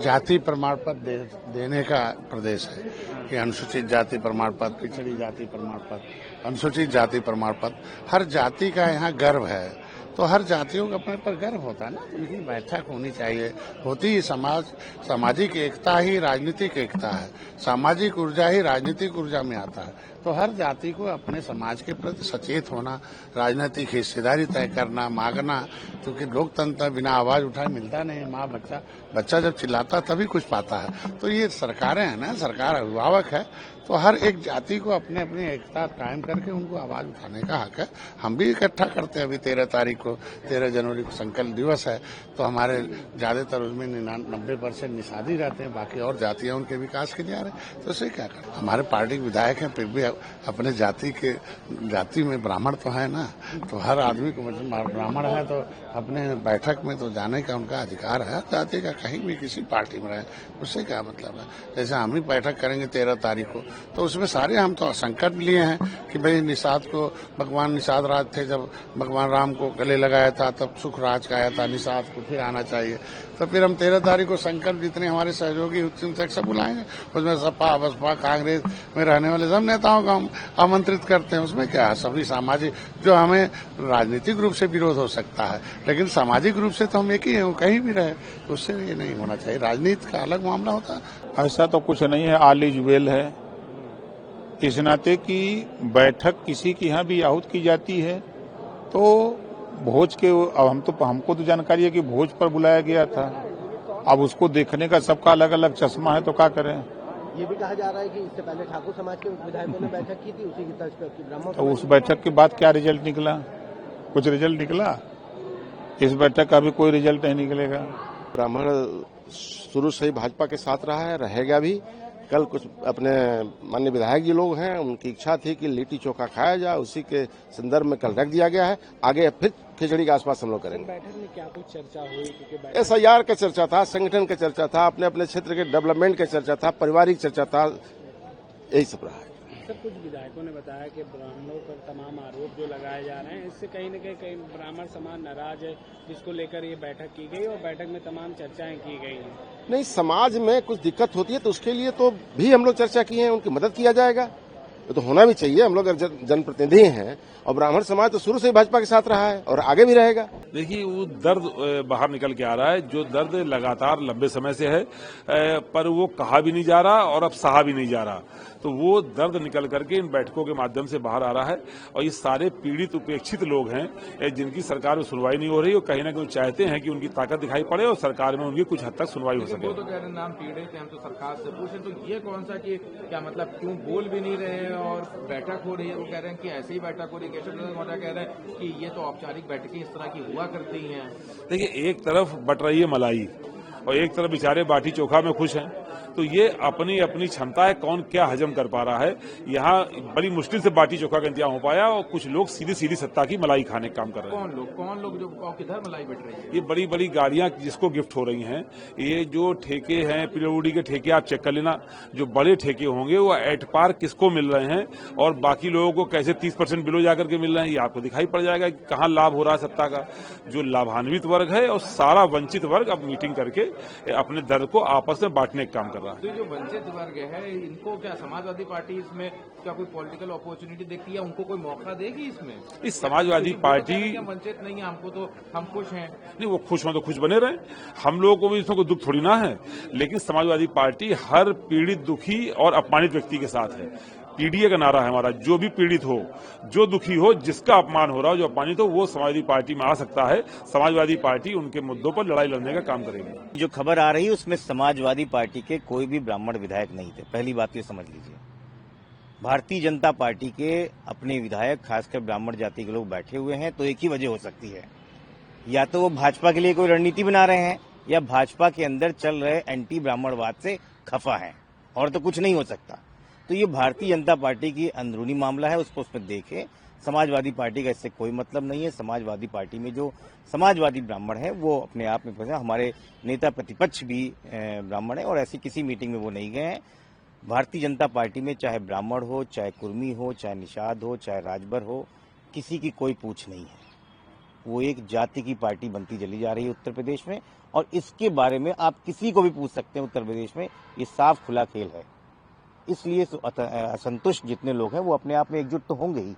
जाति प्रमाण पत्र देने का प्रदेश है कि अनुसूचित जाति प्रमाण पत्र, पिछड़ी जाति प्रमाण पत्र, अनुसूचित जाति प्रमाण पत्र, हर जाति का यहाँ गर्व है। तो हर जातियों का अपने पर गर्व होता है ना, तो इनकी बैठक होनी चाहिए। होती ही सामाजिक एकता ही राजनीतिक एकता है, सामाजिक ऊर्जा ही राजनीतिक ऊर्जा में आता है। तो हर जाति को अपने समाज के प्रति सचेत होना, राजनीतिक हिस्सेदारी तय करना, मांगना, क्योंकि लोकतंत्र बिना आवाज उठाए मिलता नहीं। माँ बच्चा जब चिल्लाता तभी कुछ पाता है। तो ये सरकारें हैं ना, सरकार अभिभावक है, तो हर एक जाति को अपने अपनी एकता कायम करके उनको आवाज उठाने का हक है। हम भी इकट्ठा करते हैं। अभी 13 तारीख को 13 जनवरी को संकल्प दिवस है, तो हमारे ज्यादातर उसमें 90% निषादी रहते हैं, बाकी और जातियां उनके विकास के लिए आ रहे हैं। तो उसे क्या करें, हमारे पार्टी के विधायक हैं, फिर भी अपने जाति में ब्राह्मण तो है ना, तो हर आदमी को मतलब ब्राह्मण है तो अपने बैठक में तो जाने का उनका अधिकार है। जाति का कहीं भी किसी पार्टी में रहे, उससे क्या मतलब है। जैसे हम ही बैठक करेंगे 13 तारीख को, तो उसमें सारे हम तो संकल्प लिए हैं कि भाई निषाद को, भगवान निषाद राज थे, जब भगवान राम को गले लगाया था तब सुख राज का आया था, निषाद को फिर आना चाहिए। तो फिर हम 13 तारीख को संकल्प जितने हमारे सहयोगी चिंतक सब बुलाएंगे, उसमें सपा बसपा कांग्रेस में रहने वाले सब नेताओं को हम आमंत्रित करते हैं। उसमें क्या है, सभी सामाजिक, जो हमें राजनीतिक रूप से विरोध हो सकता है लेकिन सामाजिक रूप से तो हम एक ही हैं, वो कहीं भी रहे, उससे ये नहीं होना चाहिए। राजनीति का अलग मामला होता है। ऐसा तो कुछ नहीं है, ऑल इज वेल है। इस नाते की बैठक किसी की यहाँ भी आहूत की जाती है तो भोज के, हमको तो जानकारी है कि भोज पर बुलाया गया था। अब उसको देखने का सबका अलग अलग चश्मा है, तो क्या करें। ये भी कहा जा रहा है कि इससे पहले ठाकुर समाज के विधायकों ने बैठक की थी, उसी की तर्ज पर ब्राह्मण। तो उस बैठक के बाद क्या रिजल्ट निकला? कुछ रिजल्ट निकला? इस बैठक का भी कोई रिजल्ट नहीं निकलेगा। ब्राह्मण शुरू से ही भाजपा के साथ रहा है, रहेगा भी। कल कुछ अपने माननीय विधायक जी लोग हैं, उनकी इच्छा थी कि लिट्टी चोखा खाया जाए, उसी के संदर्भ में कल रख दिया गया है। आगे फिर खिचड़ी के आसपास हम लोग करेंगे। बैठक में क्या कुछ चर्चा हुई? SIR का चर्चा था, संगठन का चर्चा था, अपने अपने क्षेत्र के डेवलपमेंट का चर्चा था, पारिवारिक चर्चा था, यही सब रहा है। सर, कुछ विधायकों ने बताया कि ब्राह्मणों पर तमाम आरोप जो लगाए जा रहे हैं, इससे कहीं न कहीं ब्राह्मण समाज नाराज है, जिसको लेकर ये बैठक की गई और बैठक में तमाम चर्चाएं की गई हैं। नहीं, समाज में कुछ दिक्कत होती है तो उसके लिए तो भी हम लोग चर्चा की है, उनकी मदद किया जाएगा। तो होना भी चाहिए। हम लोग जनप्रतिनिधि हैं और ब्राह्मण समाज तो शुरू से ही भाजपा के साथ रहा है और आगे भी रहेगा। देखिए, वो दर्द बाहर निकल के आ रहा है, जो दर्द लगातार लंबे समय से है, पर वो कहा भी नहीं जा रहा और अब सहा भी नहीं जा रहा। तो वो दर्द निकल करके इन बैठकों के माध्यम से बाहर आ रहा है और ये सारे पीड़ित उपेक्षित लोग हैं जिनकी सरकार में सुनवाई नहीं हो रही और कहीं ना कहीं चाहते हैं कि उनकी ताकत दिखाई पड़े और सरकार में उनकी कुछ हद तक सुनवाई हो सके। वो तो कह रहे हैं नाम पीड़ित हैं, हम तो सरकार से पूछे, तो ये कौन सा कि क्या मतलब, क्यों बोल भी नहीं रहे हैं और बैठक हो रही है? वो कह रहे हैं कि ऐसे ही बैठक हो रही है। केशव प्रसाद मौर्य कह रहे हैं कि ये तो औपचारिक बैठकें इस तरह की हुआ करती हैं। देखिए, एक तरफ बट रही है मलाई और एक तरफ बेचारे बाटी चोखा में खुश हैं। तो ये अपनी अपनी क्षमता है, कौन क्या हजम कर पा रहा है। यहाँ बड़ी मुश्किल से बाटी चोखा का इंतजाम हो पाया और कुछ लोग सीधी सीधी सत्ता की मलाई खाने का काम कर रहे हैं। कौन लोग जो किधर मलाई बैठ रही है? ये बड़ी बड़ी गाड़ियां जिसको गिफ्ट हो रही हैं, ये जो ठेके हैं, पीडब्ल्यूडी के ठेके आप चेक कर लेना, जो बड़े ठेके होंगे वो एट पार किसको मिल रहे हैं और बाकी लोगों को कैसे 30% बिलो जाकर के मिल रहे हैं, ये आपको दिखाई पड़ जाएगा कि कहाँ लाभ हो रहा है सत्ता का। जो लाभान्वित वर्ग है और सारा वंचित वर्ग अब मीटिंग करके अपने दर्द को आपस में बांटने का काम कर रहा है। तो जो वंचित वर्ग है, इनको क्या समाजवादी पार्टी इसमें क्या कोई पॉलिटिकल अपॉर्चुनिटी देखती है? उनको कोई मौका देगी इसमें? इस समाजवादी पार्टी वंचित नहीं है, हमको तो हम खुश हैं। नहीं, वो खुश हों तो खुश बने रहे, हम लोगों को भी इसमें कोई दुख थोड़ी ना है। लेकिन समाजवादी पार्टी हर पीड़ित, दुखी और अपमानित व्यक्ति के साथ है। पीडीए का नारा है हमारा, जो भी पीड़ित हो, जो दुखी हो, जिसका अपमान हो रहा हो, जो अपमानित हो, वो समाजवादी पार्टी में आ सकता है। समाजवादी पार्टी उनके मुद्दों पर लड़ाई लड़ने का काम करेगी। जो खबर आ रही है उसमें समाजवादी पार्टी के कोई भी ब्राह्मण विधायक नहीं थे। पहली बात ये समझ लीजिए। भारतीय जनता पार्टी के अपने विधायक, खासकर ब्राह्मण जाति के लोग बैठे हुए हैं, तो एक ही वजह हो सकती है, या तो वो भाजपा के लिए कोई रणनीति बना रहे हैं या भाजपा के अंदर चल रहे एंटी ब्राह्मणवाद से खफा है, और तो कुछ नहीं हो सकता। तो ये भारतीय जनता पार्टी की अंदरूनी मामला है, उसको उसमें देखें। समाजवादी पार्टी का इससे कोई मतलब नहीं है। समाजवादी पार्टी में जो समाजवादी ब्राह्मण है वो अपने आप में फंसे। हमारे नेता प्रतिपक्ष भी ब्राह्मण है और ऐसी किसी मीटिंग में वो नहीं गए हैं। भारतीय जनता पार्टी में चाहे ब्राह्मण हो, चाहे कुर्मी हो, चाहे निषाद हो, चाहे राजभर हो, किसी की कोई पूछ नहीं है। वो एक जाति की पार्टी बनती चली जा रही है उत्तर प्रदेश में। और इसके बारे में आप किसी को भी पूछ सकते हैं उत्तर प्रदेश में, ये साफ खुला खेल है। इसलिए असंतुष्ट जितने लोग हैं वो अपने आप में एकजुट तो होंगे ही।